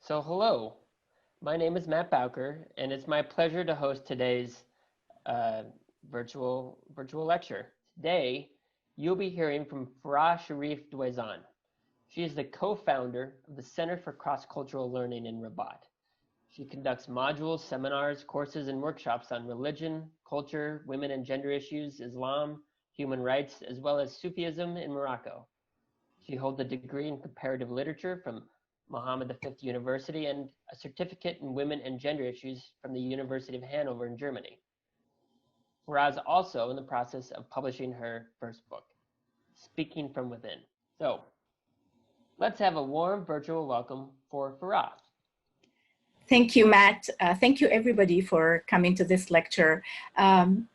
Hello, my name is Matt Bowker, and it's my pleasure to host today's virtual lecture. Today, you'll be hearing from Farah Cherif D'Ouezzan. She is the co-founder of the Center for Cross-Cultural Learning in Rabat. She conducts modules, seminars, courses, and workshops on religion, culture, women and gender issues, Islam, human rights, as well as Sufism in Morocco. She holds a degree in comparative literature from Mohammed V University and a certificate in women and gender issues from the University of Hanover in Germany. Farah is also in the process of publishing her first book, Speaking from Within. So let's have a warm virtual welcome for Farah. Thank you, Matt. Thank you, everybody, for coming to this lecture.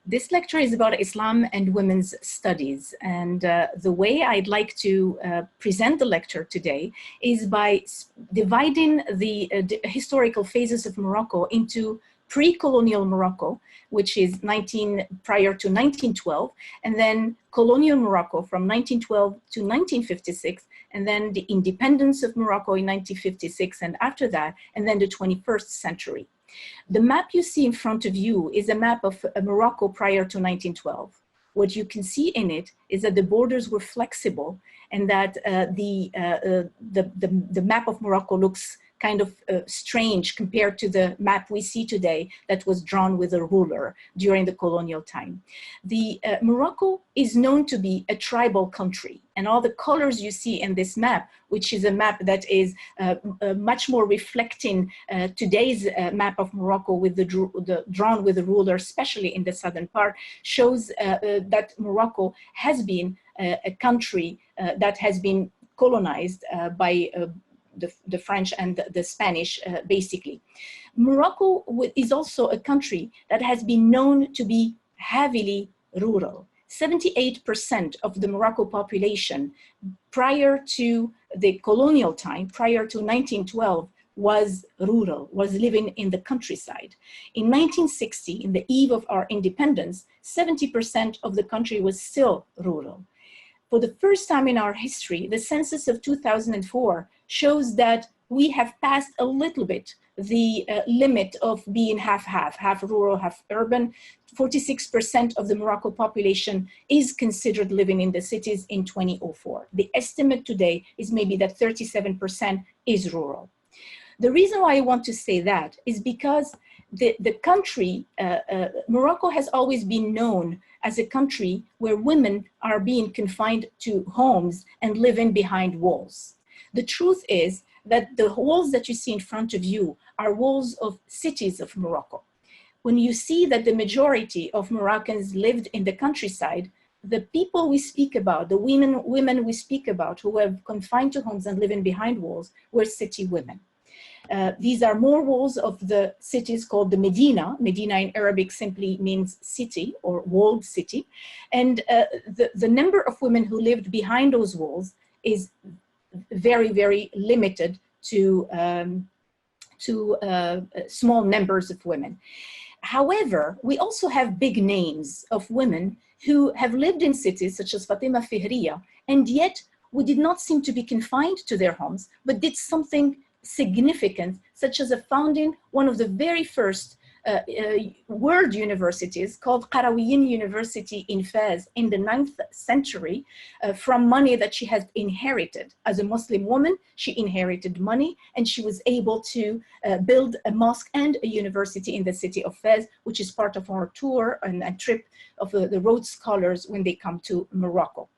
This lecture is about Islam and women's studies. And the way I'd like to present the lecture today is by dividing the historical phases of Morocco into pre-colonial Morocco, which is prior to 1912, and then colonial Morocco from 1912 to 1956, and then the independence of Morocco in 1956 and after that, and then the 21st century. The map you see in front of you is a map of Morocco prior to 1912. What you can see in it is that the borders were flexible and that the map of Morocco looks kind of strange compared to the map we see today that was drawn with a ruler during the colonial time. Morocco is known to be a tribal country, and all the colors you see in this map, which is a map that is much more reflecting today's map of Morocco with drawn with a ruler, especially in the southern part, shows that Morocco has been a country that has been colonized by the French and the Spanish, basically. Morocco is also a country that has been known to be heavily rural. 78% of the Morocco population prior to the colonial time, prior to 1912, was rural, was living in the countryside. In 1960, in the eve of our independence, 70% of the country was still rural. For the first time in our history, the census of 2004 shows that we have passed a little bit the limit of being half rural, half urban. 46% of the Morocco population is considered living in the cities in 2004. The estimate today is maybe that 37% is rural. The reason why I want to say that is because the country, Morocco has always been known as a country where women are being confined to homes and living behind walls. The truth is that the walls that you see in front of you are walls of cities of Morocco. When you see that the majority of Moroccans lived in the countryside, the people we speak about, the women we speak about who were confined to homes and living behind walls were city women. These are more walls of the cities called the Medina. Medina in Arabic simply means city or walled city. And the number of women who lived behind those walls is very, very limited to small numbers of women. However, we also have big names of women who have lived in cities such as Fatima Fihrya, and yet we did not seem to be confined to their homes, but did something significant, such as founding one of the very first world universities called Qaraouyine University in Fez in the 9th century from money that she had inherited. As a Muslim woman, she inherited money and she was able to build a mosque and a university in the city of Fez, which is part of our tour and a trip of the Rhodes Scholars when they come to Morocco.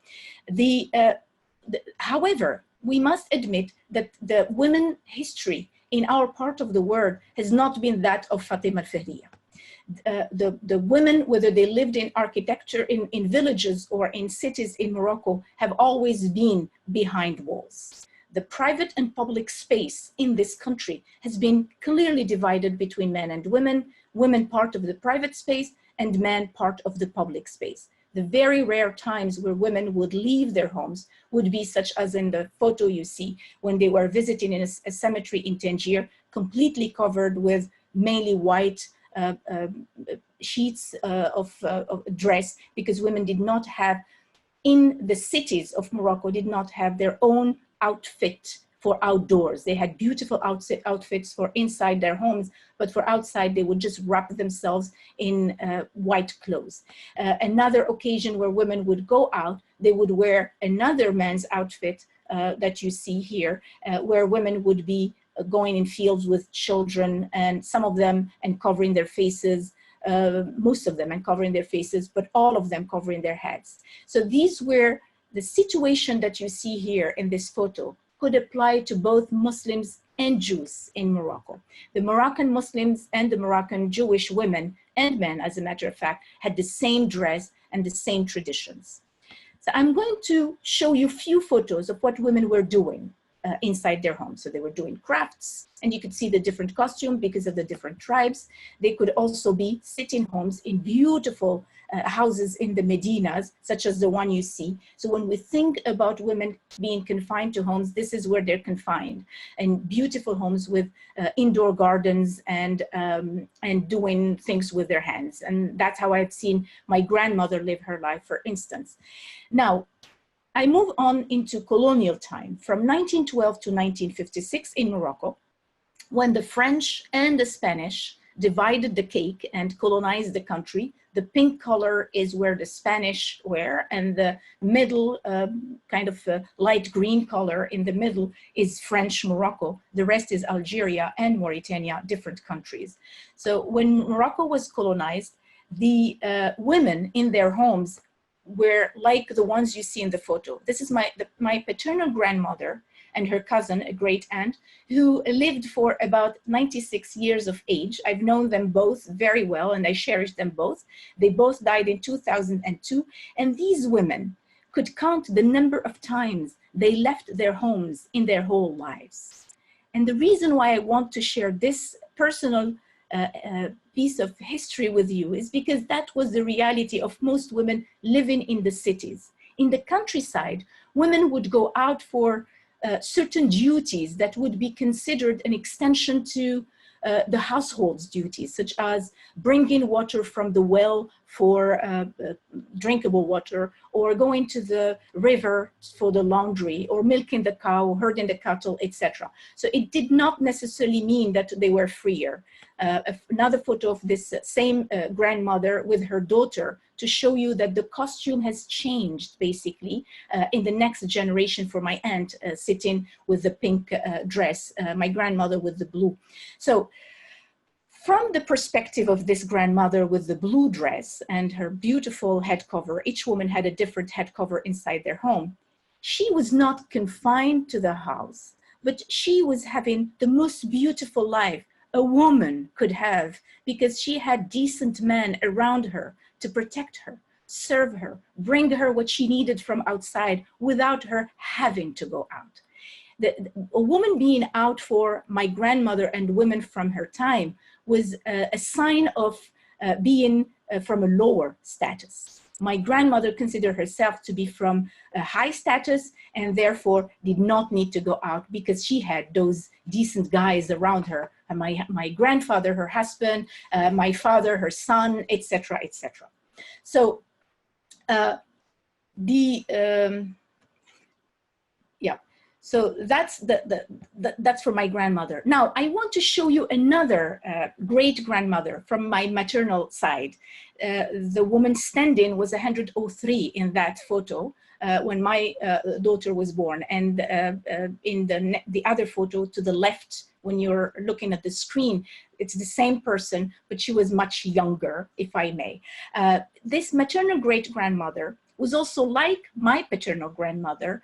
However, we must admit that the women history in our part of the world has not been that of Fatima Fihrya. The women, whether they lived in architecture in villages or in cities in Morocco, have always been behind walls. The private and public space in this country has been clearly divided between men and women part of the private space and men part of the public space. The very rare times where women would leave their homes would be such as in the photo you see when they were visiting in a cemetery in Tangier, completely covered with mainly white sheets of dress, because women did not have, in the cities of Morocco, did not have their own outfit for outdoors. They had beautiful outfits for inside their homes, but for outside, they would just wrap themselves in white clothes. Another occasion where women would go out, they would wear another man's outfit that you see here, where women would be going in fields with children, and some of them and covering their faces, most of them and covering their faces, but all of them covering their heads. So these were the situation that you see here in this photo could apply to both Muslims and Jews in Morocco. The Moroccan Muslims and the Moroccan Jewish women and men, as a matter of fact, had the same dress and the same traditions. So I'm going to show you a few photos of what women were doing inside their homes. So they were doing crafts, and you could see the different costume because of the different tribes. They could also be sitting homes in beautiful houses in the Medinas, such as the one you see. So when we think about women being confined to homes, this is where they're confined, and beautiful homes with indoor gardens and doing things with their hands. And that's how I've seen my grandmother live her life, for instance. Now, I move on into colonial time, from 1912 to 1956 in Morocco, when the French and the Spanish divided the cake and colonized the country. The pink color is where the Spanish were, and the middle kind of light green color in the middle is French Morocco. The rest is Algeria and Mauritania, different countries. So when Morocco was colonized, the women in their homes were like the ones you see in the photo. This is my paternal grandmother and her cousin, a great aunt, who lived for about 96 years of age. I've known them both very well, and I cherish them both. They both died in 2002, and these women could count the number of times they left their homes in their whole lives. And the reason why I want to share this personal piece of history with you is because that was the reality of most women living in the cities. In the countryside, women would go out for certain duties that would be considered an extension to the household's duties, such as bringing water from the well for drinkable water, or going to the river for the laundry, or milking the cow, herding the cattle, etc. So it did not necessarily mean that they were freer. Another photo of this same grandmother with her daughter to show you that the costume has changed basically in the next generation for my aunt sitting with the pink dress, my grandmother with the blue. So from the perspective of this grandmother with the blue dress and her beautiful head cover, each woman had a different head cover inside their home. She was not confined to the house, but she was having the most beautiful life a woman could have, because she had decent men around her to protect her, serve her, bring her what she needed from outside without her having to go out. A woman being out for my grandmother and women from her time was a sign of being from a lower status. My grandmother considered herself to be from a high status and therefore did not need to go out because she had those decent guys around her. My grandfather, her husband, my father, her son, etc., etc. So so that's for my grandmother. Now, I want to show you another great-grandmother from my maternal side. The woman standing was 103 in that photo when my daughter was born. And in the other photo to the left, when you're looking at the screen, it's the same person, but she was much younger, if I may. This maternal great-grandmother was also, like my paternal grandmother,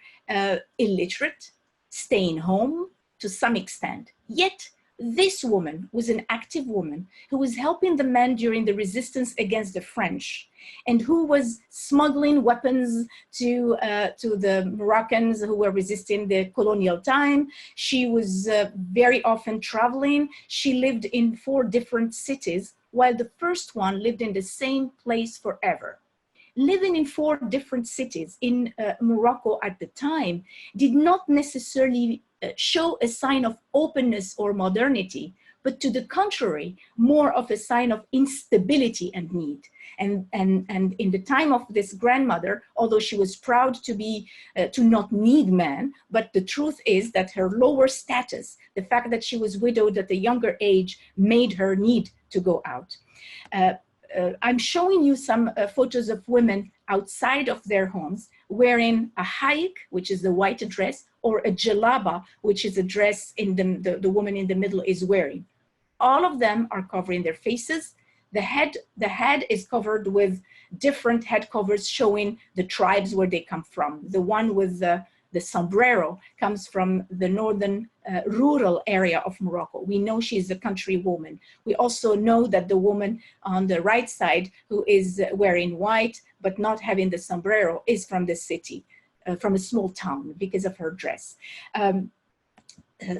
illiterate, staying home to some extent. Yet this woman was an active woman who was helping the men during the resistance against the French, and who was smuggling weapons to the Moroccans who were resisting the colonial time. She was very often traveling. She lived in 4 different cities, while the first one lived in the same place forever. Living in 4 different cities in Morocco at the time did not necessarily show a sign of openness or modernity but to the contrary, more of a sign of instability and need. And in the time of this grandmother, although she was proud to be, to not need man, but the truth is that her lower status, the fact that she was widowed at a younger age, made her need to go out. I'm showing you some photos of women outside of their homes wearing a haik, which is the white dress, or a djellaba, which is a dress in the woman in the middle is wearing. All of them are covering their faces. The head is covered with different head covers showing the tribes where they come from. The one with the sombrero comes from the northern rural area of Morocco. We know she's a country woman. We also know that the woman on the right side who is wearing white but not having the sombrero is from the city, from a small town because of her dress.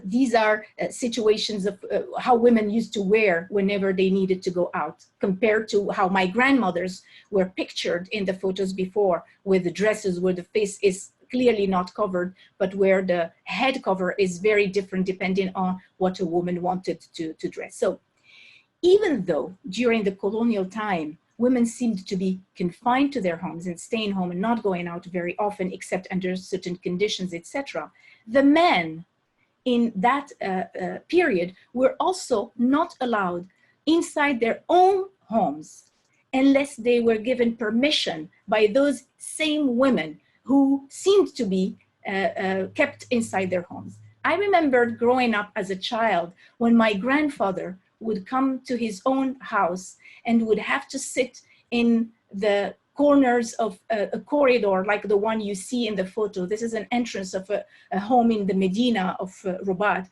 These are situations of how women used to wear whenever they needed to go out, compared to how my grandmothers were pictured in the photos before, with the dresses where the face is clearly not covered, but where the head cover is very different depending on what a woman wanted to dress. So even though during the colonial time, women seemed to be confined to their homes and staying home and not going out very often except under certain conditions, etc., the men in that period were also not allowed inside their own homes unless they were given permission by those same women who seemed to be kept inside their homes. I remembered growing up as a child when my grandfather would come to his own house and would have to sit in the corners of a corridor like the one you see in the photo. This is an entrance of a home in the Medina of Rabat.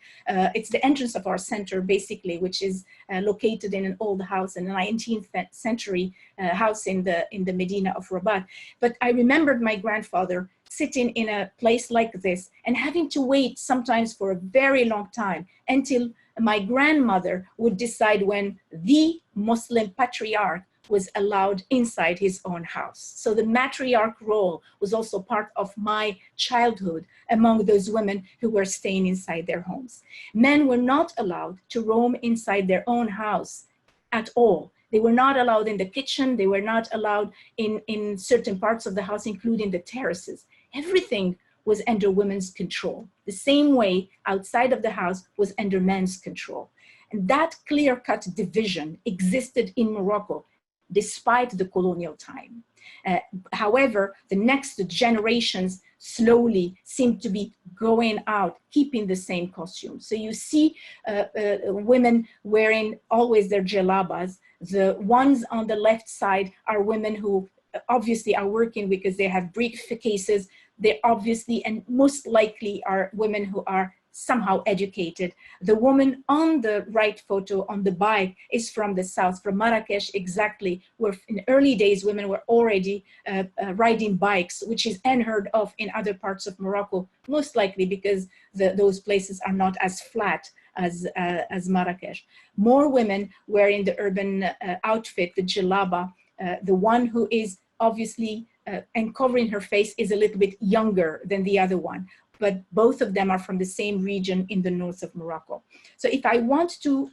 It's the entrance of our center, basically, which is located in an old house, in a 19th century house in the Medina of Rabat. But I remembered my grandfather sitting in a place like this and having to wait sometimes for a very long time until my grandmother would decide when the Muslim patriarch was allowed inside his own house. So the matriarch role was also part of my childhood among those women who were staying inside their homes. Men were not allowed to roam inside their own house at all. They were not allowed in the kitchen. They were not allowed in certain parts of the house, including the terraces. Everything was under women's control. The same way outside of the house was under men's control. And that clear-cut division existed in Morocco despite the colonial time. However, the next generations slowly seem to be going out, keeping the same costume. So you see women wearing always their djellabas. The ones on the left side are women who obviously are working because they have briefcases. They obviously and most likely are women who are somehow educated. The woman on the right photo on the bike is from the south, from Marrakesh exactly, where in early days women were already riding bikes, which is unheard of in other parts of Morocco, most likely because those places are not as flat as Marrakesh. More women wearing the urban outfit, the djellaba. The one who is obviously and covering her face is a little bit younger than the other one, but both of them are from the same region in the north of Morocco. So if I want to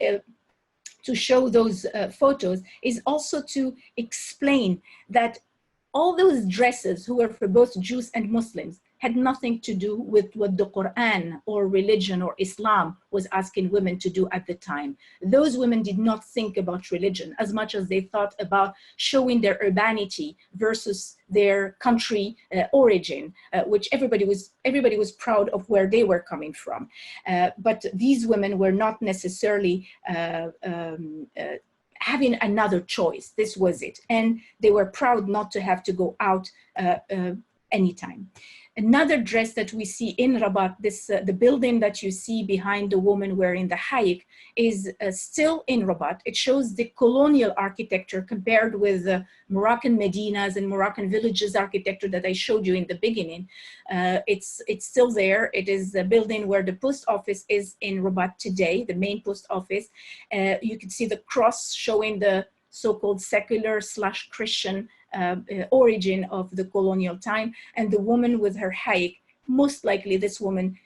show those photos is also to explain that all those dresses who were for both Jews and Muslims had nothing to do with what the Quran or religion or Islam was asking women to do at the time. Those women did not think about religion as much as they thought about showing their urbanity versus their country origin, which everybody was proud of where they were coming from. But these women were not necessarily having another choice. This was it. And they were proud not to have to go out anytime. Another dress that we see in Rabat, the building that you see behind the woman wearing the haik is still in Rabat. It shows the colonial architecture compared with the Moroccan Medinas and Moroccan villages architecture that I showed you in the beginning. It's still there. It is a building where the post office is in Rabat today, the main post office. You can see the cross showing the so-called secular/Christian origin of the colonial time, and the woman with her haik, most likely this woman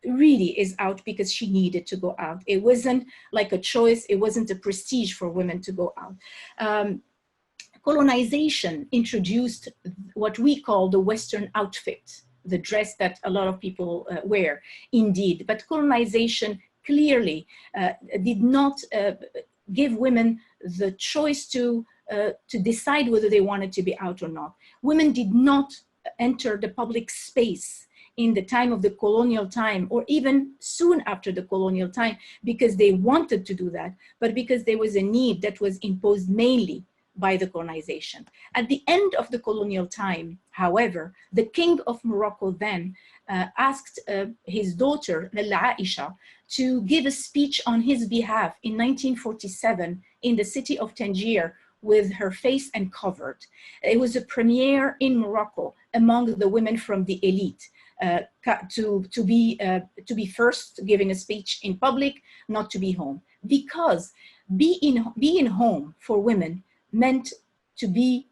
really is out because she needed to go out. It wasn't like a choice. It wasn't a prestige for women to go out. Colonization introduced what we call the Western outfit, the dress that a lot of people wear, indeed. But colonization clearly did not give women the choice to decide whether they wanted to be out or not. Women did not enter the public space in the time of the colonial time, or even soon after the colonial time, because they wanted to do that, but because there was a need that was imposed mainly by the colonization. At the end of the colonial time, however, the king of Morocco then asked his daughter, Lalla Aicha, to give a speech on his behalf in 1947 in the city of Tangier with her face uncovered. It was a premiere in Morocco among the women from the elite to be first giving a speech in public, not to be home. Because being home for women meant to be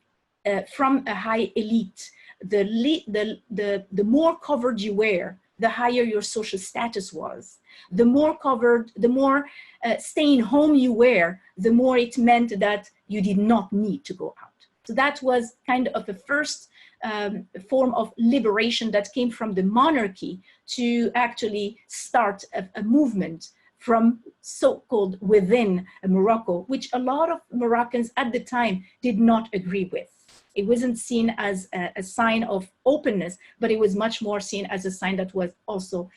from a high elite. The more covered you were, the higher your social status was. The more covered, the more staying home you were, the more it meant that you did not need to go out. So that was kind of the first form of liberation that came from the monarchy to actually start a movement from so-called within Morocco, which a lot of Moroccans at the time did not agree with. It wasn't seen as a sign of openness, but it was much more seen as a sign that was also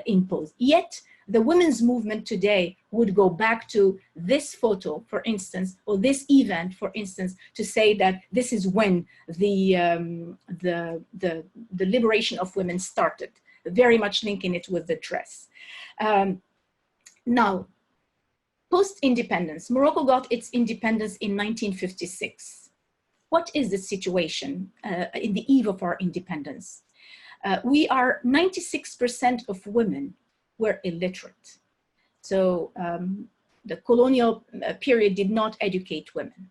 imposed. Yet, the women's movement today would go back to this photo, for instance, or this event, for instance, to say that this is when the liberation of women started, very much linking it with the dress. Now, post-independence, Morocco got its independence in 1956. What is the situation in the eve of our independence? We are 96% of women were illiterate. So the colonial period did not educate women.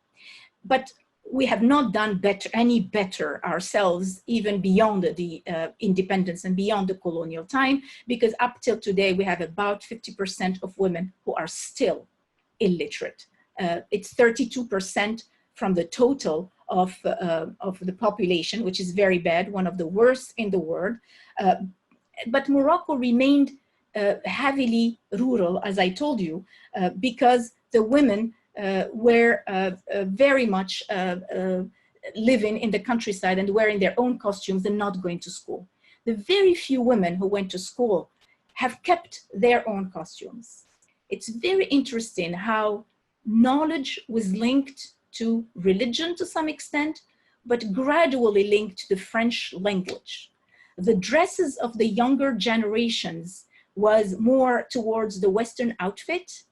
But we have not done any better ourselves, even beyond the independence and beyond the colonial time, because up till today, we have about 50% of women who are still illiterate. It's 32% from the total of the population, which is very bad, one of the worst in the world. But Morocco remained heavily rural, as I told you, because the women were very much living in the countryside and wearing their own costumes and not going to school. The very few women who went to school have kept their own costumes. It's very interesting how knowledge was linked to religion to some extent, but gradually linked to the French language. The dresses of the younger generations was more towards the Western outfit,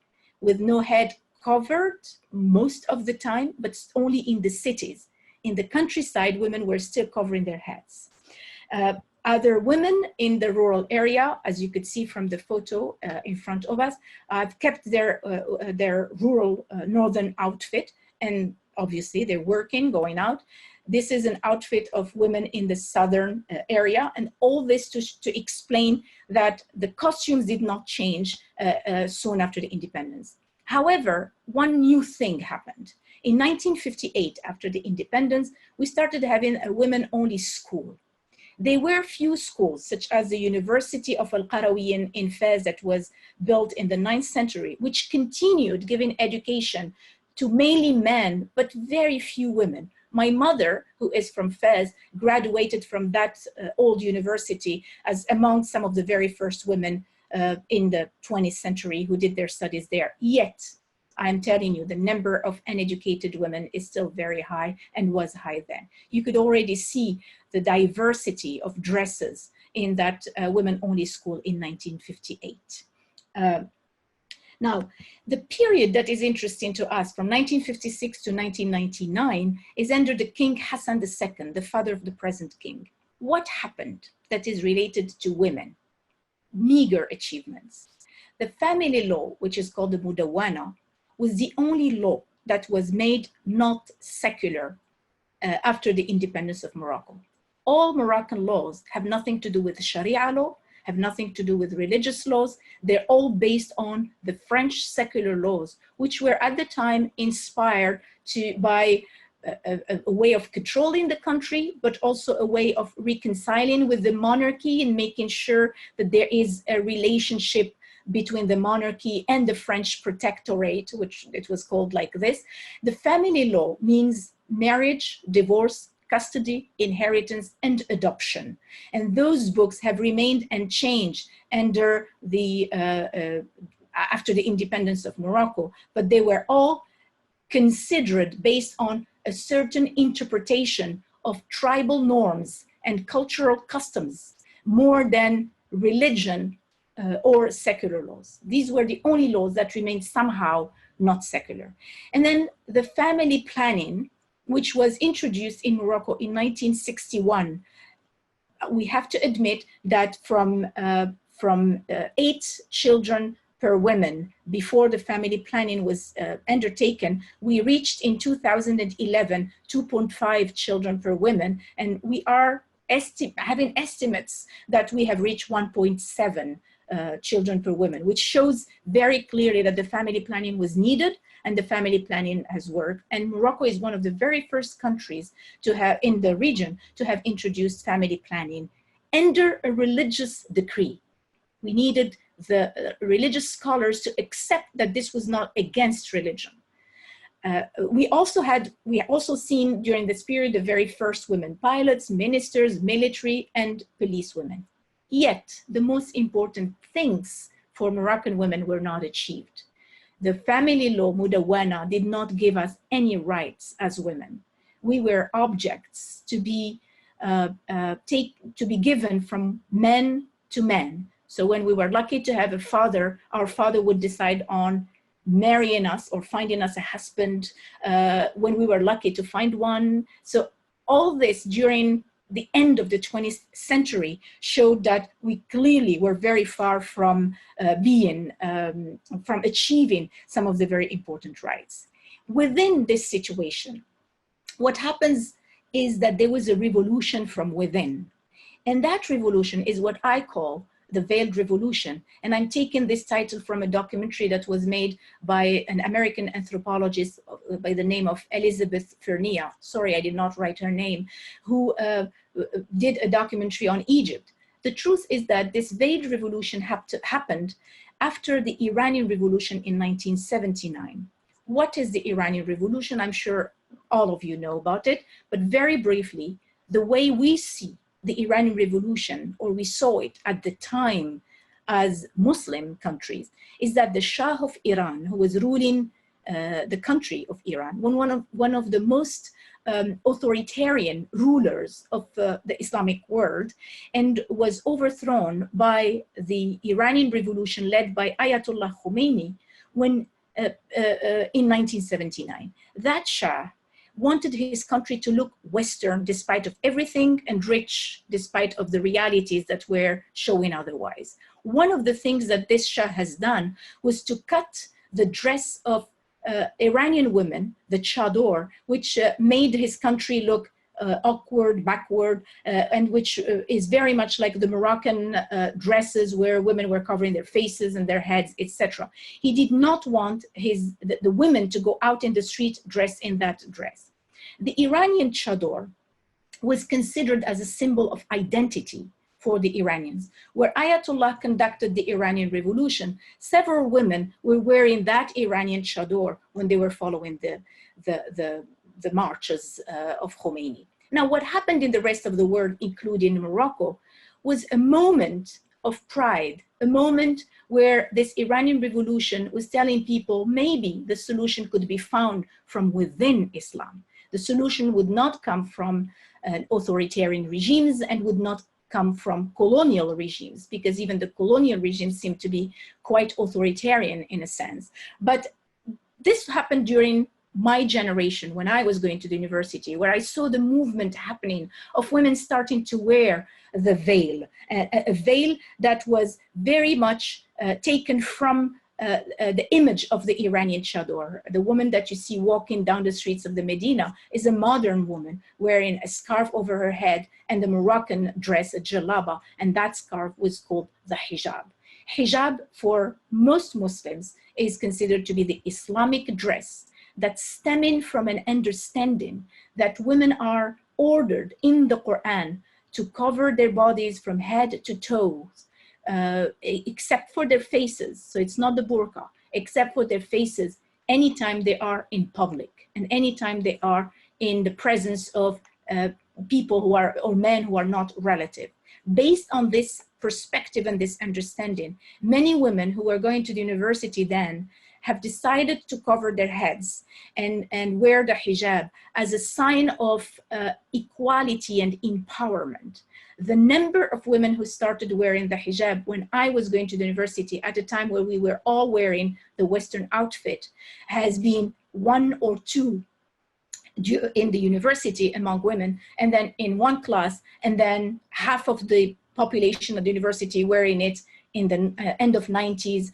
with no head covered most of the time, but only in the cities. In the countryside, women were still covering their heads. Other women in the rural area, as you could see from the photo in front of us, have kept their rural northern outfit, and obviously they're working, going out. This is an outfit of women in the southern area, and all this to explain that the costumes did not change soon after the independence. However, one new thing happened. In 1958, after the independence, we started having a women-only school. There were few schools, such as the University of Qaraouyine in Fez that was built in the 9th century, which continued giving education to mainly men, but very few women. My mother, who is from Fez, graduated from that old university as among some of the very first women in the 20th century who did their studies there. Yet, I'm telling you, the number of uneducated women is still very high and was high then. You could already see the diversity of dresses in that women-only school in 1958. Now, the period that is interesting to us from 1956 to 1999 is under the King Hassan II, the father of the present king. What happened that is related to women? Meager achievements. The family law, which is called the Moudawwana, was the only law that was made not secular after the independence of Morocco. All Moroccan laws have nothing to do with Sharia law, have nothing to do with religious laws. They're all based on the French secular laws, which were at the time inspired by a way of controlling the country, but also a way of reconciling with the monarchy and making sure that there is a relationship between the monarchy and the French protectorate, which it was called like this. The family law means marriage, divorce, custody, inheritance, and adoption. And those books have remained unchanged under after the independence of Morocco, but they were all considered based on a certain interpretation of tribal norms and cultural customs more than religion or secular laws. These were the only laws that remained somehow not secular. And then the family planning, which was introduced in Morocco in 1961. We have to admit that from 8 children per woman before the family planning was undertaken, we reached in 2011 2.5 children per woman, and we are having estimates that we have reached 1.7 children per woman, which shows very clearly that the family planning was needed and the family planning has worked. And Morocco is one of the very first countries to have, in the region, to have introduced family planning under a religious decree. We needed the religious scholars to accept that this was not against religion. We also seen during this period the very first women pilots, ministers, military, and police women. Yet the most important things for Moroccan women were not achieved. The family law, Moudawwana, did not give us any rights as women. We were objects to be given from men to men. So when we were lucky to have a father, our father would decide on marrying us or finding us a husband when we were lucky to find one. So all this during the end of the 20th century showed that we clearly were very far from from achieving some of the very important rights. Within this situation, what happens is that there was a revolution from within. And that revolution is what I call the Veiled Revolution. And I'm taking this title from a documentary that was made by an American anthropologist by the name of Elizabeth Fihrya. Sorry, I did not write her name, who did a documentary on Egypt. The truth is that this Veiled Revolution happened after the Iranian Revolution in 1979. What is the Iranian Revolution? I'm sure all of you know about it, but very briefly, the way we see the Iranian Revolution, or we saw it at the time as Muslim countries, is that the Shah of Iran, who was ruling the country of Iran, one of the most authoritarian rulers of the Islamic world, and was overthrown by the Iranian Revolution led by Ayatollah Khomeini in 1979. That Shah wanted his country to look Western despite of everything and rich despite of the realities that were showing otherwise. One of the things that this Shah has done was to cut the dress of Iranian women, the chador, which made his country look awkward, backward, and which is very much like the Moroccan dresses where women were covering their faces and their heads, etc. He did not want the women to go out in the street dressed in that dress. The Iranian chador was considered as a symbol of identity for the Iranians. Where Ayatollah conducted the Iranian Revolution, several women were wearing that Iranian chador when they were following the marches of Khomeini. Now, what happened in the rest of the world, including Morocco, was a moment of pride, a moment where this Iranian Revolution was telling people maybe the solution could be found from within Islam. The solution would not come from authoritarian regimes and would not come from colonial regimes, because even the colonial regimes seem to be quite authoritarian in a sense. But this happened during my generation when I was going to the university, where I saw the movement happening of women starting to wear the veil, a veil that was very much taken from the image of the Iranian chador. The woman that you see walking down the streets of the Medina is a modern woman wearing a scarf over her head and the Moroccan dress, a djellaba, and that scarf was called the hijab. Hijab for most Muslims is considered to be the Islamic dress that's stemming from an understanding that women are ordered in the Quran to cover their bodies from head to toes, except for their faces. So it's not the burqa, except for their faces, anytime they are in public and anytime they are in the presence of people who are, or men who are not relative. Based on this perspective and this understanding, many women who were going to the university then have decided to cover their heads and wear the hijab as a sign of equality and empowerment. The number of women who started wearing the hijab when I was going to the university at a time where we were all wearing the Western outfit has been 1 or 2 in the university among women, and then in one class, and then half of the population of the university wearing it in the end of 90s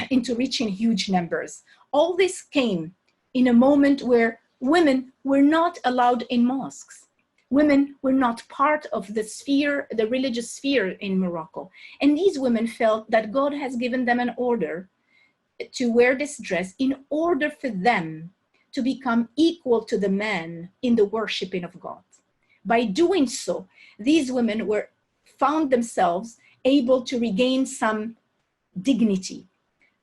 into reaching huge numbers. All this came in a moment where women were not allowed in mosques. Women were not part of the sphere, the religious sphere in Morocco. And these women felt that God has given them an order to wear this dress in order for them to become equal to the men in the worshiping of God. By doing so, these women found themselves able to regain some dignity,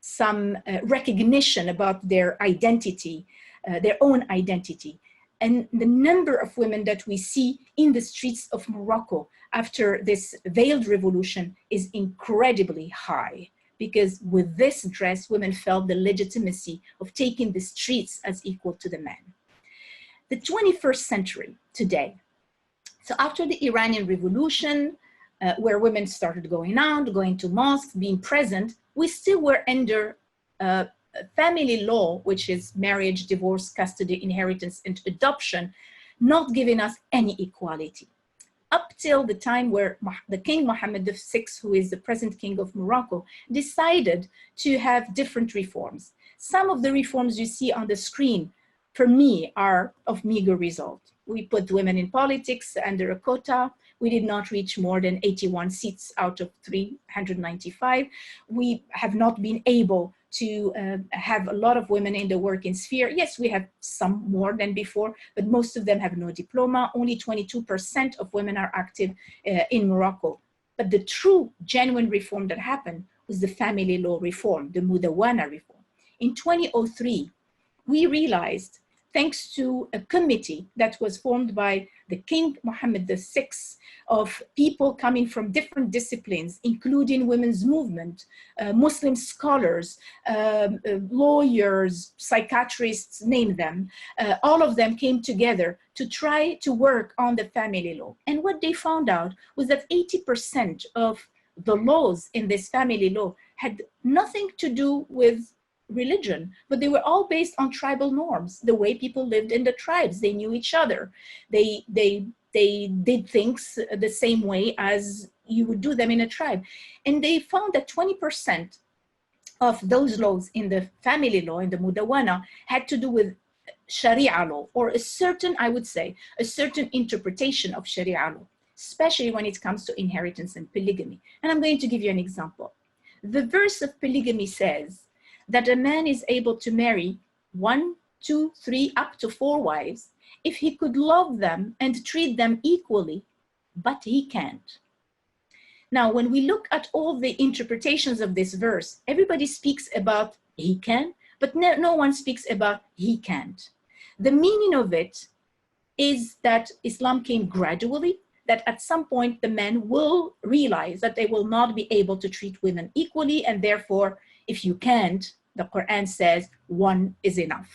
some recognition about their identity, their own identity. And the number of women that we see in the streets of Morocco after this veiled revolution is incredibly high, because with this dress, women felt the legitimacy of taking the streets as equal to the men. The 21st century today. So after the Iranian Revolution, where women started going out, going to mosques, being present, we still were under family law, which is marriage, divorce, custody, inheritance, and adoption, not giving us any equality. Up till the time where the King Mohammed VI, who is the present King of Morocco, decided to have different reforms. Some of the reforms you see on the screen, for me, are of meager result. We put women in politics under a quota. We did not reach more than 81 seats out of 395. We have not been able to have a lot of women in the working sphere. Yes, we have some more than before, but most of them have no diploma. Only 22% of women are active in Morocco. But the true, genuine reform that happened was the family law reform, the Moudawwana reform. In 2003, we realized, thanks to a committee that was formed by the King Mohammed VI, of people coming from different disciplines, including women's movement, Muslim scholars, lawyers, psychiatrists, name them. All of them came together to try to work on the family law. And what they found out was that 80% of the laws in this family law had nothing to do with religion, but they were all based on tribal norms, the way people lived in the tribes. They knew each other. They did things the same way as you would do them in a tribe. And they found that 20% of those laws in the family law, in the Moudawwana, had to do with Sharia law, or a certain, I would say, a certain interpretation of Sharia law, especially when it comes to inheritance and polygamy. And I'm going to give you an example. The verse of polygamy says that a man is able to marry 1, 2, 3, up to 4 wives if he could love them and treat them equally, but he can't. Now, when we look at all the interpretations of this verse, everybody speaks about he can, but no one speaks about he can't. The meaning of it is that Islam came gradually, that at some point the men will realize that they will not be able to treat women equally, and therefore, if you can't, the Quran says 1 is enough.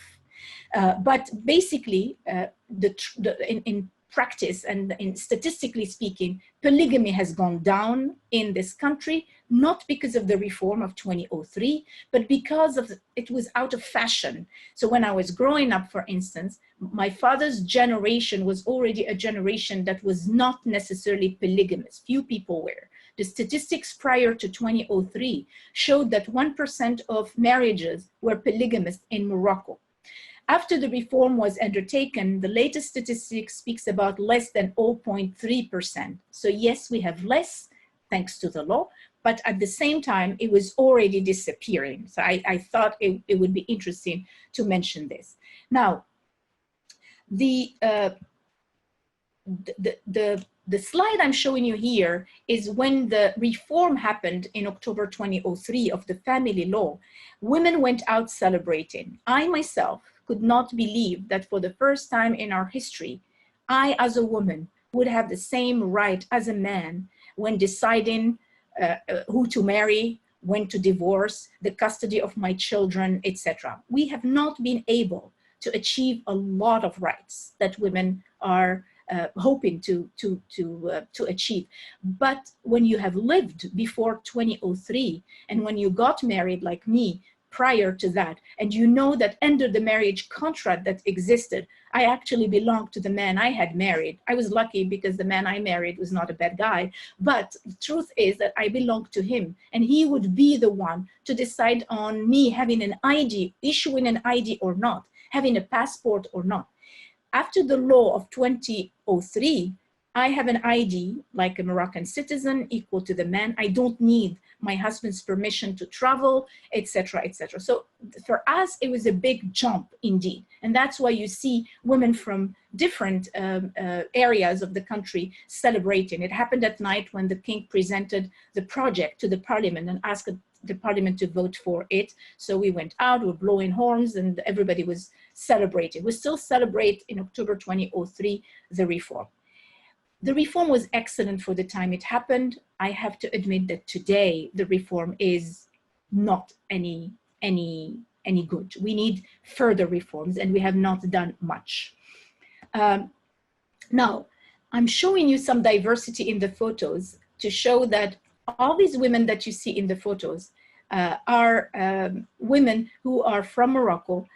But basically, in practice and in statistically speaking, polygamy has gone down in this country, not because of the reform of 2003, but because of it was out of fashion. So when I was growing up, for instance, my father's generation was already a generation that was not necessarily polygamous. Few people were. The statistics prior to 2003 showed that 1% of marriages were polygamous in Morocco. After the reform was undertaken, the latest statistic speaks about less than 0.3%. So yes, we have less thanks to the law, but at the same time, it was already disappearing. So I thought it would be interesting to mention this. Now, the slide I'm showing you here is when the reform happened in October 2003 of the family law. Women went out celebrating. I myself could not believe that for the first time in our history, I as a woman would have the same right as a man when deciding who to marry, when to divorce, the custody of my children, etc. We have not been able to achieve a lot of rights that women are hoping to achieve. But when you have lived before 2003, and when you got married like me prior to that, and you know that under the marriage contract that existed, I actually belonged to the man I had married. I was lucky because the man I married was not a bad guy, but the truth is that I belonged to him, and he would be the one to decide on me having an ID, issuing an ID or not, having a passport or not. After the law of 2003, I have an ID like a Moroccan citizen, equal to the man. I don't need my husband's permission to travel, etc., etc. So for us, it was a big jump indeed. And that's why you see women from different areas of the country celebrating. It happened at night when the king presented the project to the parliament and asked the parliament to vote for it. So we went out, we were blowing horns, and everybody was celebrating. We still celebrate in October 2003 the reform. The reform was excellent for the time it happened. I have to admit that today the reform is not any good. We need further reforms, and we have not done much. Now, I'm showing you some diversity in the photos to show that all these women that you see in the photos are women who are from Morocco.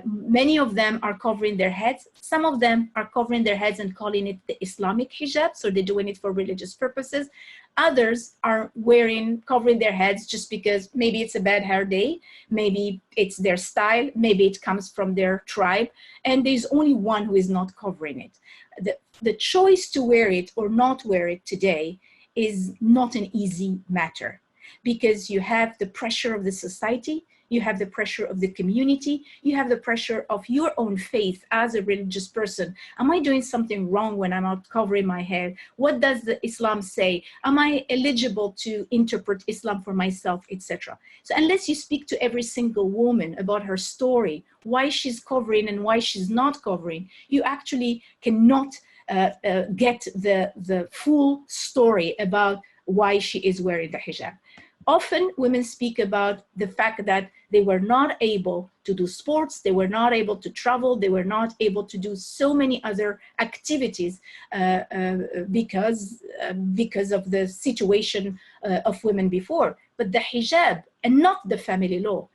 Many of them are covering their heads. Some of them are covering their heads and calling it the Islamic hijab, so they're doing it for religious purposes. Others are covering their heads just because maybe it's a bad hair day, maybe it's their style, maybe it comes from their tribe, and there's only one who is not covering it. The choice to wear it or not wear it today is not an easy matter, because you have the pressure of the society, you have the pressure of the community, you have the pressure of your own faith as a religious person. Am I doing something wrong when I'm out covering my hair? What does the Islam say? Am I eligible to interpret Islam for myself, etc.? So unless you speak to every single woman about her story, why she's covering and why she's not covering, you actually cannot get the full story about why she is wearing the hijab. Often women speak about the fact that they were not able to do sports, they were not able to travel, they were not able to do so many other activities because of the situation of women before. But the hijab, and not the family law,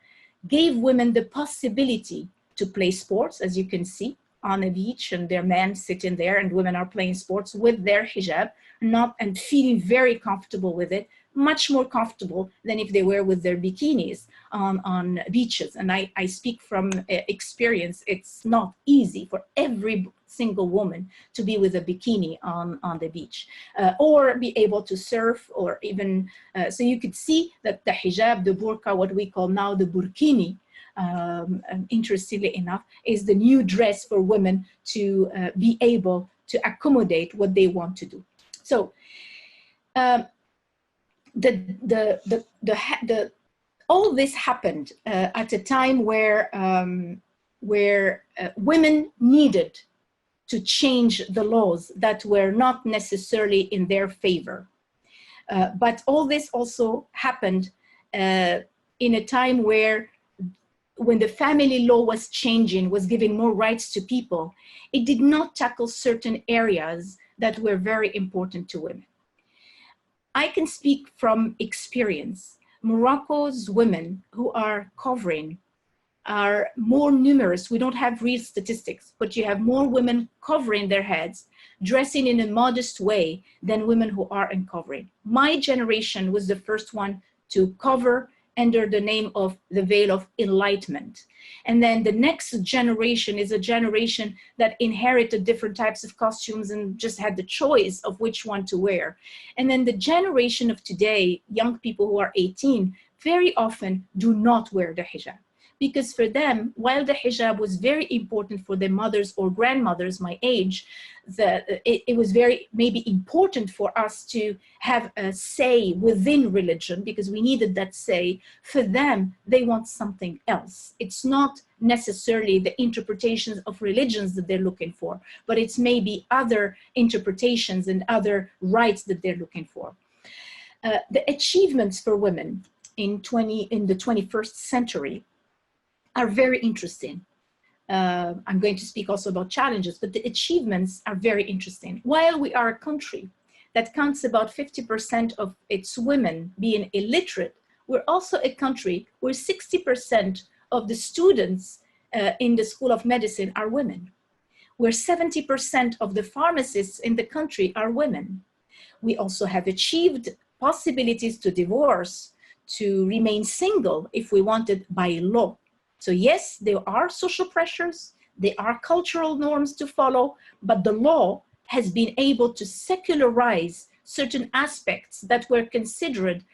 gave women the possibility to play sports, as you can see, on a beach, and their men sitting there and women are playing sports with their hijab, and feeling very comfortable with it, much more comfortable than if they were with their bikinis on beaches. And I speak from experience. It's not easy for every single woman to be with a bikini on the beach or be able to surf, or even, so you could see that the hijab, the burqa, what we call now the burkini, interestingly enough, is the new dress for women to be able to accommodate what they want to do. So all this happened at a time where women needed to change the laws that were not necessarily in their favor. But all this also happened in a time when the family law was changing, was giving more rights to people, it did not tackle certain areas that were very important to women. I can speak from experience. Morocco's women who are covering are more numerous. We don't have real statistics, but you have more women covering their heads, dressing in a modest way than women who are uncovering. My generation was the first one to cover under the name of the veil of enlightenment. And then the next generation is a generation that inherited different types of costumes and just had the choice of which one to wear. And then the generation of today, young people who are 18, very often do not wear the hijab. Because for them, while the hijab was very important for their mothers or grandmothers my age, it was very maybe important for us to have a say within religion because we needed that say. For them, they want something else. It's not necessarily the interpretations of religions that they're looking for, but it's maybe other interpretations and other rights that they're looking for. The achievements for women in the 21st century are very interesting. I'm going to speak also about challenges, but the achievements are very interesting. While we are a country that counts about 50% of its women being illiterate, we're also a country where 60% of the students in the School of Medicine are women, where 70% of the pharmacists in the country are women. We also have achieved possibilities to divorce, to remain single if we wanted by law. So yes, there are social pressures, there are cultural norms to follow, but the law has been able to secularize certain aspects that were considered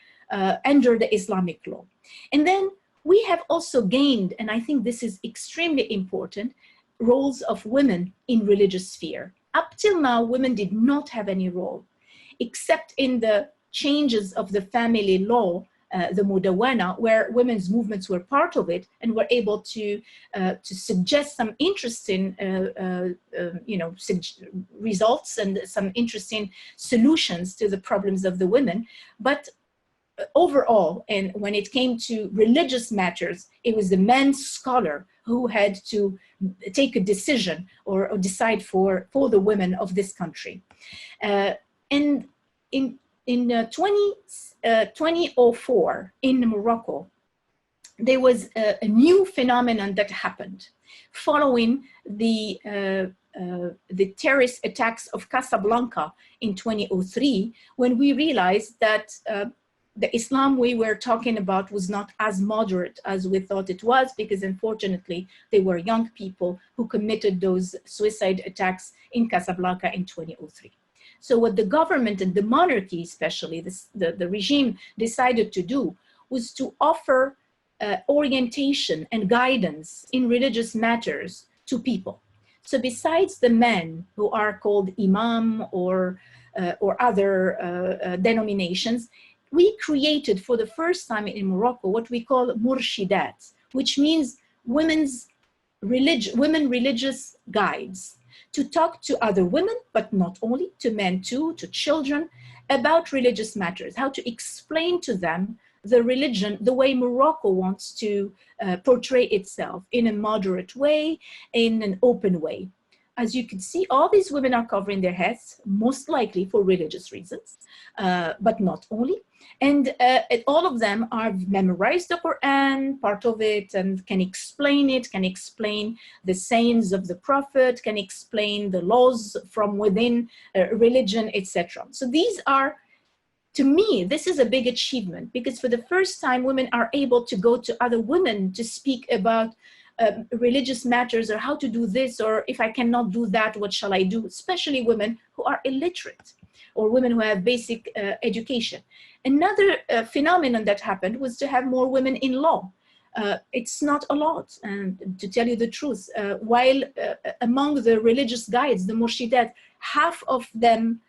under the Islamic law. And then we have also gained, and I think this is extremely important, roles of women in religious sphere. Up till now, women did not have any role, except in the changes of the family law, the Moudawwana, where women's movements were part of it and were able to suggest some interesting results and some interesting solutions to the problems of the women. But overall, and when it came to religious matters, it was the man scholar who had to take a decision or decide for the women of this country. And in 2004 in Morocco, there was a new phenomenon that happened following the terrorist attacks of Casablanca in 2003, when we realized that the Islam we were talking about was not as moderate as we thought it was, because unfortunately, they were young people who committed those suicide attacks in Casablanca in 2003. So what the government and the monarchy, especially the regime, decided to do was to offer orientation and guidance in religious matters to people. So besides the men who are called imam or other denominations, we created for the first time in Morocco what we call Mourchidates, which means women religious guides, to talk to other women, but not only, to men too, to children, about religious matters, how to explain to them the religion, the way Morocco wants to portray itself in a moderate way, in an open way. As you can see, all these women are covering their heads, most likely for religious reasons, but not only. And all of them are memorized the Quran, part of it, and can explain it, can explain the sayings of the Prophet, can explain the laws from within religion, etc. So these are, to me, this is a big achievement, because for the first time, women are able to go to other women to speak about religious matters, or how to do this, or if I cannot do that, what shall I do? Especially women who are illiterate, or women who have basic education. Another phenomenon that happened was to have more women in law. It's not a lot, and to tell you the truth, while among the religious guides, the Mourchidates, half of them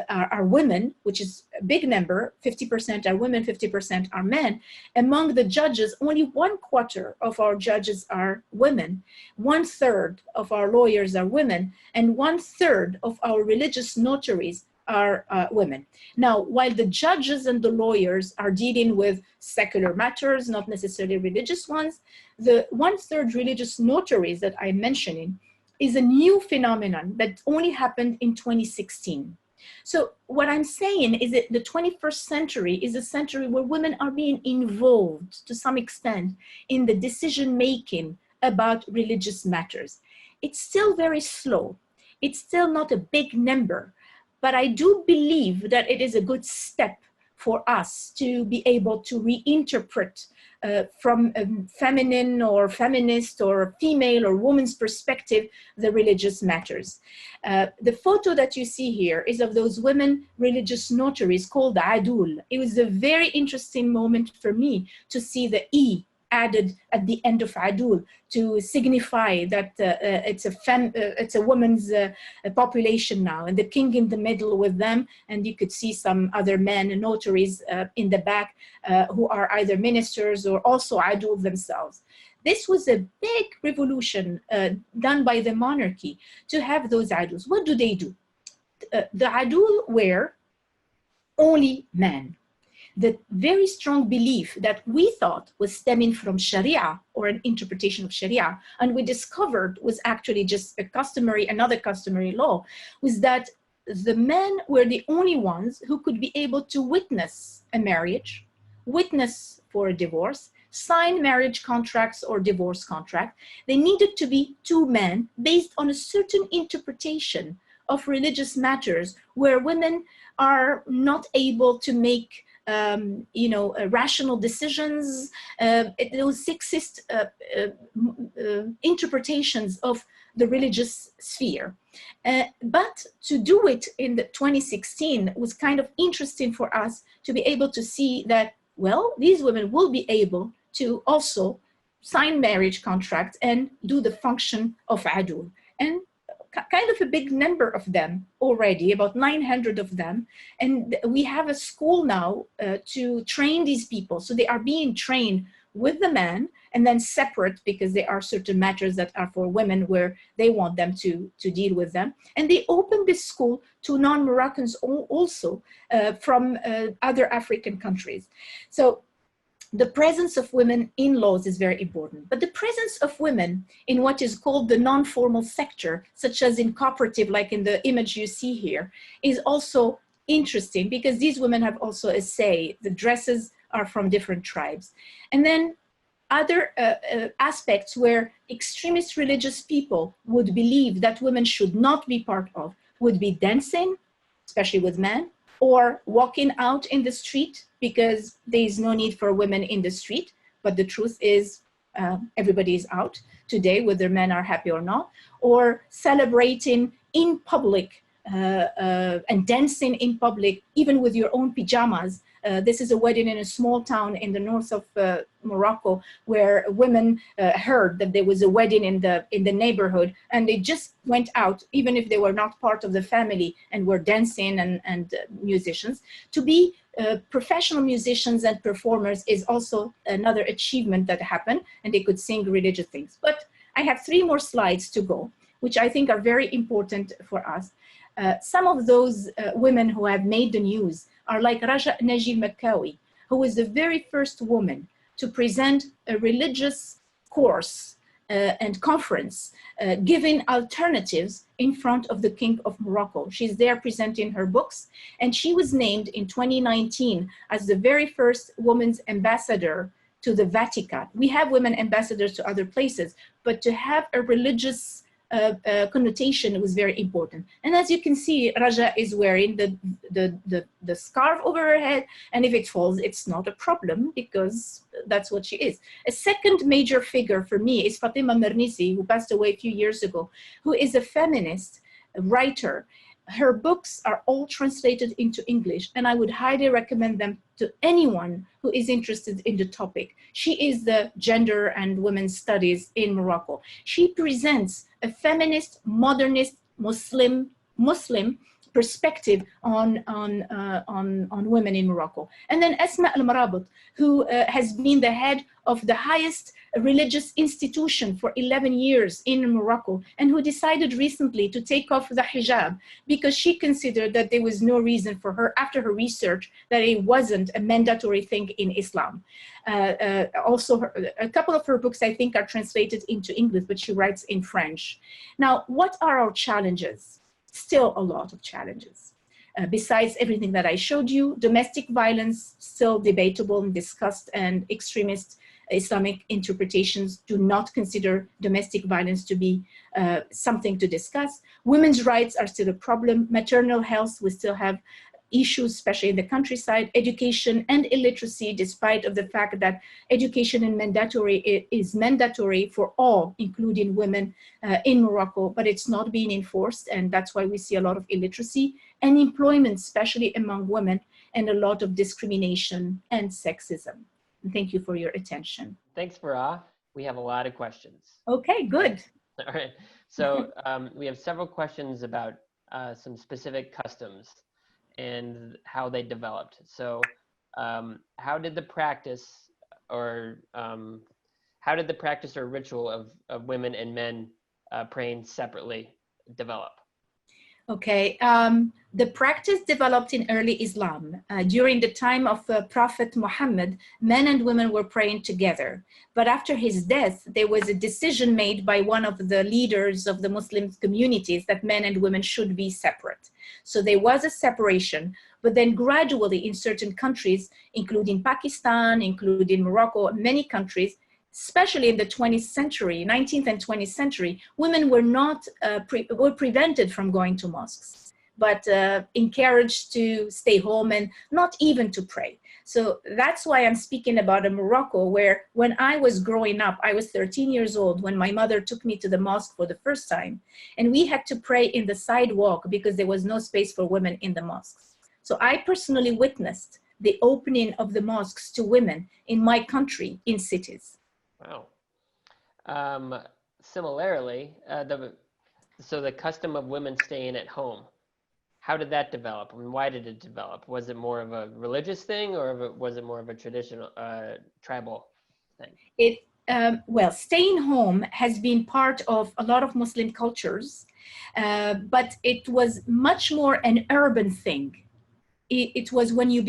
are women, which is a big number, 50% are women, 50% are men. Among the judges, only 1/4 of our judges are women, 1/3 of our lawyers are women, and 1/3 of our religious notaries are women. Now, while the judges and the lawyers are dealing with secular matters, not necessarily religious ones, the 1/3 religious notaries that I'm mentioning is a new phenomenon that only happened in 2016. So what I'm saying is that the 21st century is a century where women are being involved to some extent in the decision-making about religious matters. It's still very slow. It's still not a big number, but I do believe that it is a good step for us to be able to reinterpret from a feminine or feminist or female or woman's perspective, the religious matters. The photo that you see here is of those women religious notaries called Adoules. It was a very interesting moment for me to see the E added at the end of Adoules to signify that it's a woman's population now, and the king in the middle with them, and you could see some other men and notaries in the back who are either ministers or also Adoules themselves. This was a big revolution done by the monarchy to have those Adoules. What do? The Adoules were only men. The very strong belief that we thought was stemming from Sharia or an interpretation of Sharia, and we discovered was actually just another customary law, was that the men were the only ones who could be able to witness a marriage, witness for a divorce, sign marriage contracts or divorce contract. They needed to be two men based on a certain interpretation of religious matters where women are not able to make rational decisions, those sexist interpretations of the religious sphere. But to do it in 2016 was kind of interesting for us to be able to see that, well, these women will be able to also sign marriage contracts and do the function of Adul. And kind of a big number of them already, about 900 of them. And we have a school now to train these people. So they are being trained with the men and then separate, because there are certain matters that are for women where they want them to deal with them. And they open this school to non-Moroccans also from other African countries. So the presence of women in laws is very important, but the presence of women in what is called the non-formal sector, such as in cooperative, like in the image you see here, is also interesting because these women have also a say. The dresses are from different tribes. And then other aspects where extremist religious people would believe that women should not be part of would be dancing, especially with men, or walking out in the street, because there is no need for women in the street. But the truth is everybody is out today, whether men are happy or not, or celebrating in public and dancing in public, even with your own pajamas. This is a wedding in a small town in the north of Morocco, where women heard that there was a wedding in the neighborhood, and they just went out, even if they were not part of the family, and were dancing and musicians. To be professional musicians and performers is also another achievement that happened, and they could sing religious things. But I have 3 more slides to go, which I think are very important for us. Some of those women who have made the news are like Raja Najib Makawi, who was the very first woman to present a religious course and conference giving alternatives in front of the King of Morocco. She's there presenting her books, and she was named in 2019 as the very first woman's ambassador to the Vatican. We have women ambassadors to other places, but to have a religious connotation was very important. And as you can see, Raja is wearing the scarf over her head, and if it falls, it's not a problem because that's what she is. A second major figure for me is Fatima Mernissi, who passed away a few years ago, who is a feminist, a writer. Her books are all translated into English, and I would highly recommend them to anyone who is interested in the topic. She is the gender and women's studies in Morocco. She presents a feminist, modernist, Muslim perspective on women in Morocco. And then Asma al-Marabit, who has been the head of the highest religious institution for 11 years in Morocco, and who decided recently to take off the hijab because she considered that there was no reason for her, after her research, that it wasn't a mandatory thing in Islam. Also, a couple of her books, I think, are translated into English, but she writes in French. Now, what are our challenges? Still a lot of challenges. Besides everything that I showed you, domestic violence, still debatable and discussed, and extremist Islamic interpretations do not consider domestic violence to be something to discuss. Women's rights are still a problem. Maternal health, we still have issues, especially in the countryside. Education and illiteracy, despite of the fact that education is mandatory for all, including women in Morocco, but it's not being enforced, and that's why we see a lot of illiteracy and employment, especially among women, and a lot of discrimination and sexism. Thank you for your attention. Thanks, Farah. We have a lot of questions. Okay, good. All right. So we have several questions about some specific customs and how they developed. So how did the practice or ritual of women and men praying separately develop? Okay, the practice developed in early Islam. During the time of Prophet Muhammad, men and women were praying together. But after his death, there was a decision made by one of the leaders of the Muslim communities that men and women should be separate. So there was a separation, but then gradually in certain countries, including Pakistan, including Morocco, many countries, especially in the 20th century, 19th and 20th century, women were not were prevented from going to mosques, but encouraged to stay home and not even to pray. So that's why I'm speaking about a Morocco where when I was growing up, I was 13 years old when my mother took me to the mosque for the first time, and we had to pray in the sidewalk because there was no space for women in the mosques. So I personally witnessed the opening of the mosques to women in my country, in cities. Wow. Similarly, so the custom of women staying at home, how did that develop and why did it develop? Was it more of a religious thing or was it more of a traditional tribal thing? Well, staying home has been part of a lot of Muslim cultures, but it was much more an urban thing. It was when you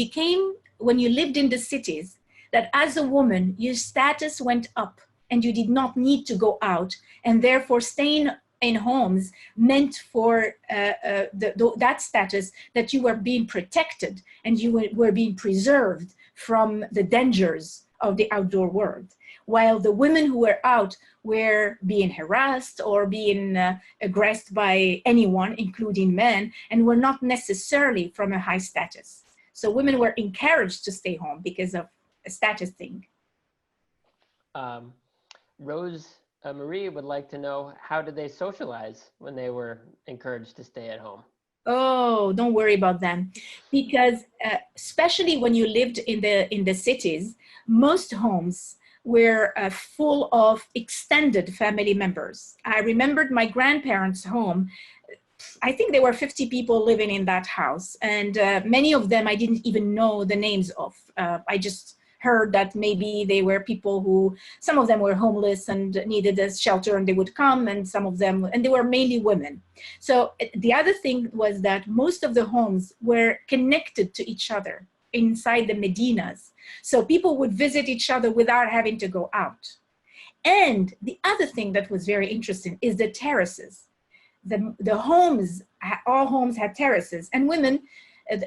lived in the cities, that as a woman, your status went up and you did not need to go out. And therefore staying in homes meant for that status that you were being protected and you were being preserved from the dangers of the outdoor world. While the women who were out were being harassed or being aggressed by anyone, including men, and were not necessarily from a high status. So women were encouraged to stay home because of a status thing. Rose Marie would like to know, how did they socialize when they were encouraged to stay at home? Oh, don't worry about them, because especially when you lived in the cities, most homes were full of extended family members. I remembered my grandparents' home. I think there were 50 people living in that house, and many of them I didn't even know the names of. I just heard that maybe they were people who, some of them were homeless and needed a shelter and they would come, and some of them, and they were mainly women. So the other thing was that most of the homes were connected to each other inside the Medinas. So people would visit each other without having to go out. And the other thing that was very interesting is the terraces. The homes, all homes had terraces, and women,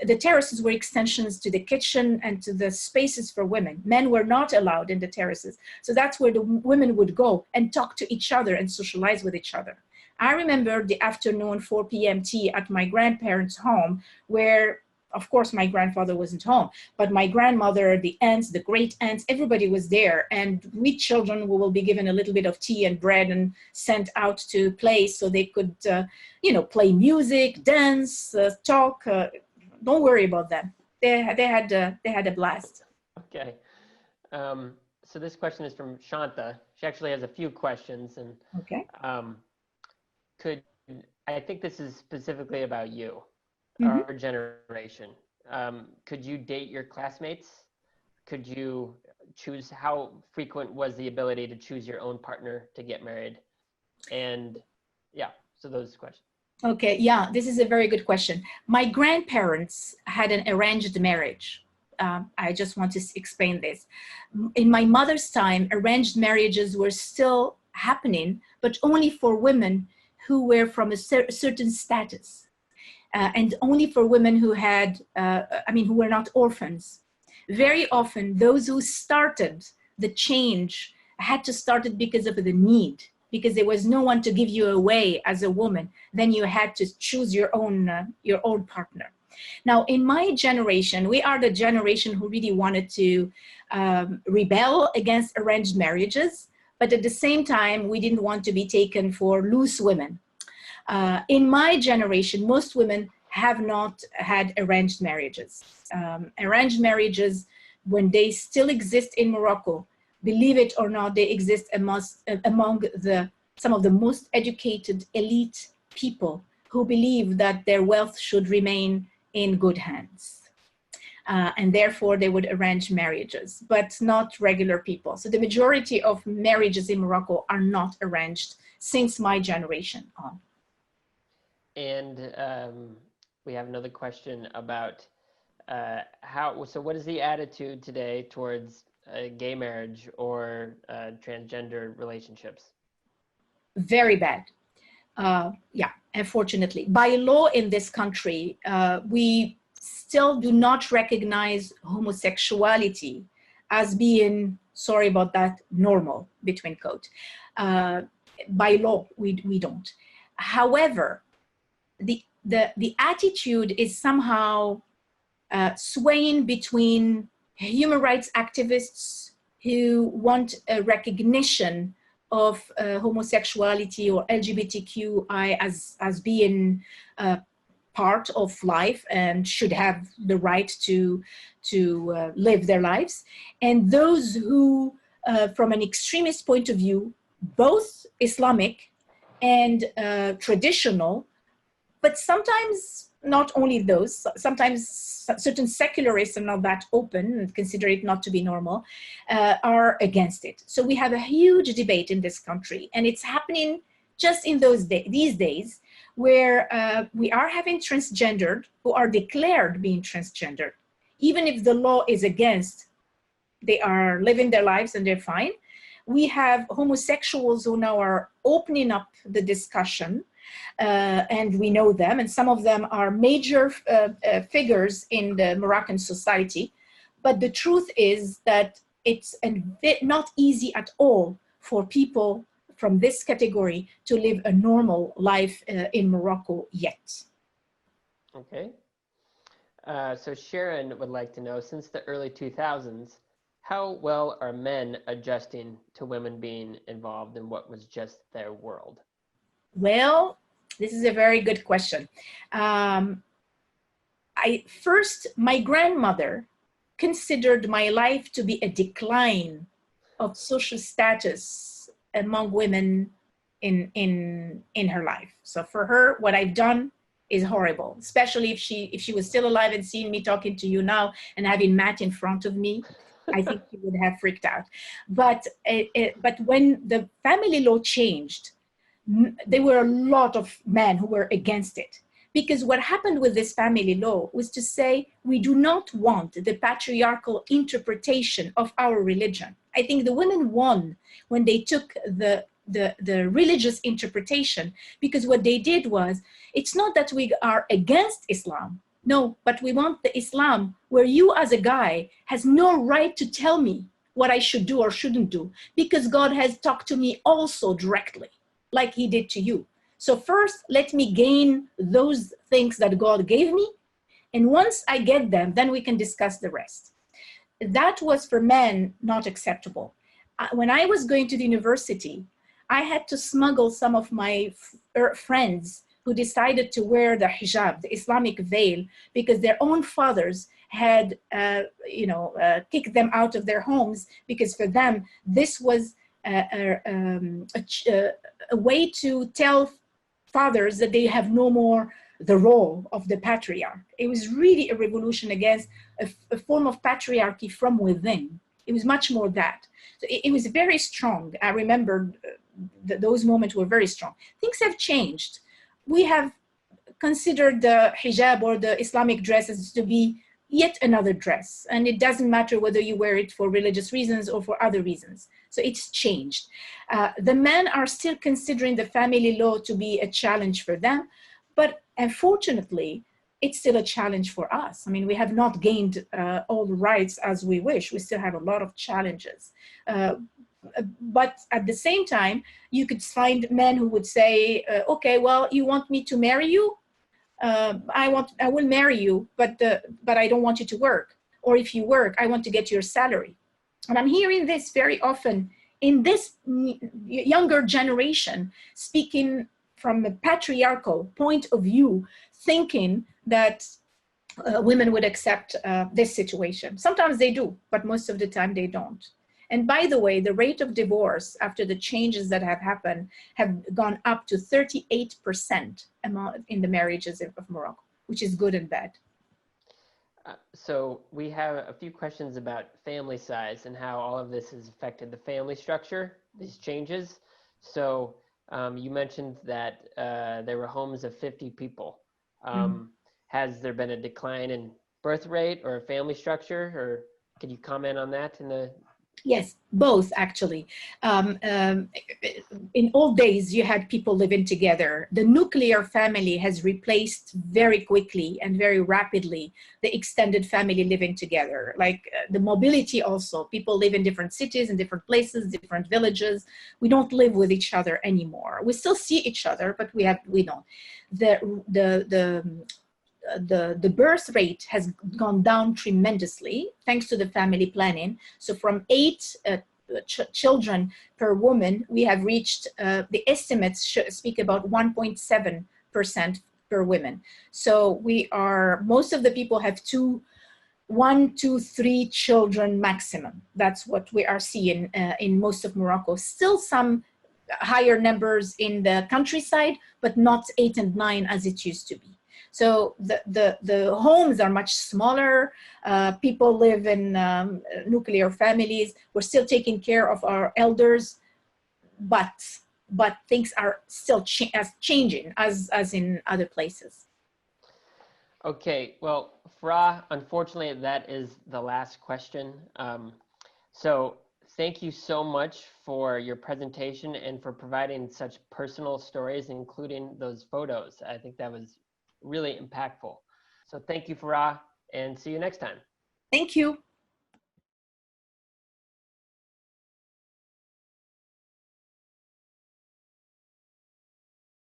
the terraces were extensions to the kitchen and to the spaces for women. Men were not allowed in the terraces. So that's where the women would go and talk to each other and socialize with each other. I remember the afternoon 4 p.m. tea at my grandparents' home where, of course, my grandfather wasn't home, but my grandmother, the aunts, the great aunts, everybody was there. And we children will be given a little bit of tea and bread and sent out to play so they could, play music, dance, talk. Don't worry about them. They had a blast. Okay. So this question is from Shanta. She actually has a few questions, and okay. I think this is specifically about you, Mm-hmm. our generation. Could you date your classmates? Could you choose? How frequent was the ability to choose your own partner to get married? And yeah, so those questions. Okay, yeah, this is a very good question. My grandparents had an arranged marriage. I just want to explain this. In my mother's time, arranged marriages were still happening, but only for women who were from a certain status. and only for women who had, who were not orphans. Very often, those who started the change had to start it because of the need, because there was no one to give you away as a woman. Then you had to choose your own partner. Now, in my generation, we are the generation who really wanted to rebel against arranged marriages, but at the same time, we didn't want to be taken for loose women. In my generation, most women have not had arranged marriages. Arranged marriages, when they still exist in Morocco, believe it or not, they exist among some of the most educated elite people who believe that their wealth should remain in good hands. And therefore they would arrange marriages, but not regular people. So the majority of marriages in Morocco are not arranged since my generation on. And we have another question about so what is the attitude today towards gay marriage or transgender relationships? Very bad. Yeah, unfortunately. By law in this country, we still do not recognize homosexuality as being, sorry about that, normal, between quote. By law, we don't. However, the attitude is somehow swaying between human rights activists who want a recognition of homosexuality or LGBTQI as being part of life and should have the right to live their lives, and those who, from an extremist point of view, both Islamic and traditional, but sometimes not only those, sometimes certain secularists are not that open and consider it not to be normal, are against it. So we have a huge debate in this country, and it's happening just in these days, where we are having transgendered who are declared being transgendered. Even if the law is against, they are living their lives and they're fine. We have homosexuals who now are opening up the discussion, and we know them, and some of them are major figures in the Moroccan society. But the truth is that it's not easy at all for people from this category to live a normal life in Morocco yet. Okay. So Sharon would like to know, since the early 2000s, how well are men adjusting to women being involved in what was just their world? Well, this is a very good question. First, my grandmother considered my life to be a decline of social status among women in her life. So for her, what I've done is horrible, especially if she was still alive and seeing me talking to you now and having Matt in front of me. I think she would have freaked out. But when the family law changed, there were a lot of men who were against it. Because what happened with this family law was to say, we do not want the patriarchal interpretation of our religion. I think the women won when they took the religious interpretation, because what they did was, it's not that we are against Islam. No, but we want the Islam where you as a guy has no right to tell me what I should do or shouldn't do, because God has talked to me also directly, like he did to you. So first, let me gain those things that God gave me. And once I get them, then we can discuss the rest. That was for men not acceptable. When I was going to the university, I had to smuggle some of my friends who decided to wear the hijab, the Islamic veil, because their own fathers had kicked them out of their homes, because for them, this was a way to tell fathers that they have no more the role of the patriarch. It was really a revolution against a form of patriarchy from within. It was much more that. So it was very strong. I remember those moments were very strong. Things have changed. We have considered the hijab or the Islamic dress as to be yet another dress. And it doesn't matter whether you wear it for religious reasons or for other reasons. So it's changed. The men are still considering the family law to be a challenge for them. But And fortunately, it's still a challenge for us. I mean, we have not gained all the rights as we wish. We still have a lot of challenges. But at the same time, you could find men who would say, okay, well, you want me to marry you? I will marry you, but I don't want you to work. Or if you work, I want to get your salary. And I'm hearing this very often in this younger generation, speaking from a patriarchal point of view, thinking that women would accept this situation. Sometimes they do, but most of the time they don't. And by the way, the rate of divorce after the changes that have happened have gone up to 38% in the marriages of Morocco, which is good and bad. So we have a few questions about family size and how all of this has affected the family structure, these changes. So you mentioned that there were homes of 50 people. Has there been a decline in birth rate or family structure, or could you comment on that in the... Yes, both actually. In old days, you had people living together. The nuclear family has replaced very quickly and very rapidly the extended family living together. Like the mobility also, people live in different cities, in different places, different villages. We don't live with each other anymore. We still see each other, but we don't. The birth rate has gone down tremendously thanks to the family planning. So from 8 children per woman, we have reached, the estimates speak about 1.7% per women. So most of the people have 1, 2, 3 children maximum. That's what we are seeing in most of Morocco. Still some higher numbers in the countryside, but not 8 and 9 as it used to be. So the homes are much smaller. People live in nuclear families. We're still taking care of our elders, but things are still changing as in other places. Okay, well, Farah, unfortunately, that is the last question. So thank you so much for your presentation and for providing such personal stories, including those photos. I think that was really impactful. So thank you, Farah, and see you next time. Thank you.